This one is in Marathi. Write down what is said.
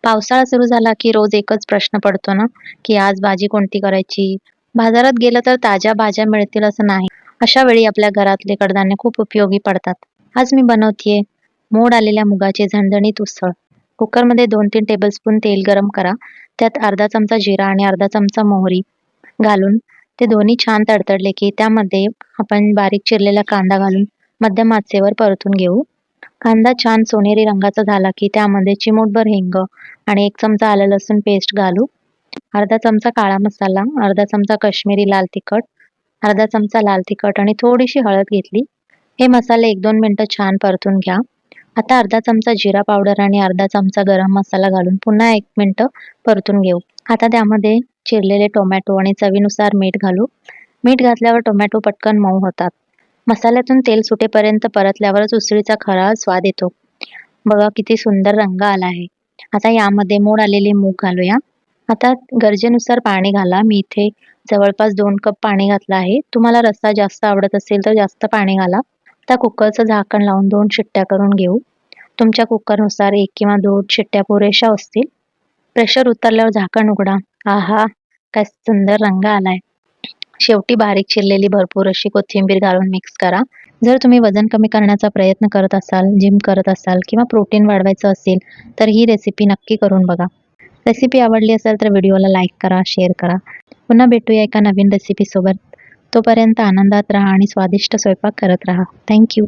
पावसाळा सुरू झाला की रोज एकच प्रश्न पडतो ना, की आज भाजी कोणती करायची? बाजारात गेलं तर ताज्या भाज्या मिळतील असं नाही. अशा वेळी आपल्या घरातले कडधान्य खूप उपयोगी पडतात. आज मी बनवतेय मोड आलेल्या मुगाची झणझणीत उसळ. कुकरमध्ये 2-3 टेबलस्पून तेल गरम करा. त्यात अर्धा चमचा जिरा आणि अर्धा चमचा मोहरी घालून ते दोन्ही छान तडतडले की त्यामध्ये आपण बारीक चिरलेला कांदा घालून मध्यम आचेवर परतून घेऊ. कांदा छान सोनेरी रंगाचा झाला की त्यामध्ये चिमूटभर हिंग आणि 1 चमचा आलं लसूण पेस्ट घालू. अर्धा चमचा काळा मसाला, अर्धा चमचा काश्मीरी लाल तिखट, अर्धा चमचा लाल तिखट आणि थोडीशी हळद घेतली. हे मसाले 1-2 मिनिटं छान परतून घ्या. आता अर्धा चमचा जिरा पावडर आणि अर्धा चमचा गरम मसाला घालून पुन्हा 1 मिनिटं परतून घेऊ. आता त्यामध्ये चिरलेले टोमॅटो आणि चवीनुसार मीठ घालू. मीठ घातल्यावर टोमॅटो पटकन मऊ होतात. मसाल्यातून तेल सुटेपर्यंत परतल्यावरच उसळीचा खरा स्वाद येतो. बघा किती सुंदर रंग आला आहे. आता यामध्ये मोड आलेले मूग घालूया. आता गरजेनुसार पाणी घाला. मी इथे जवळपास 2 कप पाणी घातलं आहे. तुम्हाला रस्सा जास्त आवडत असेल तर जास्त पाणी घाला. आता कुकरचं झाकण लावून 2 शिट्ट्या करून घेऊ. तुमच्या कुकरनुसार 1 किंवा 2 शिट्ट्या पुरेशा असतील. प्रेशर उतरल्यावर झाकण उघडा. आहा! काय सुंदर रंग आलाय. शेवटी बारीक चिरलेली भरपूर अशी कोथिंबीर घालून मिक्स करा. जर तुम्ही वजन कमी करण्याचा प्रयत्न करत असाल, जिम करत असाल किंवा प्रोटीन वाढवायचं असेल, तर ही रेसिपी नक्की करून बघा. रेसिपी आवडली असेल तर व्हिडिओला लाईक करा, शेअर करा. पुन्हा भेटूया एका नवीन रेसिपीसोबत. तोपर्यंत आनंदात राहा आणि स्वादिष्ट स्वयंपाक करत राहा. Thank you.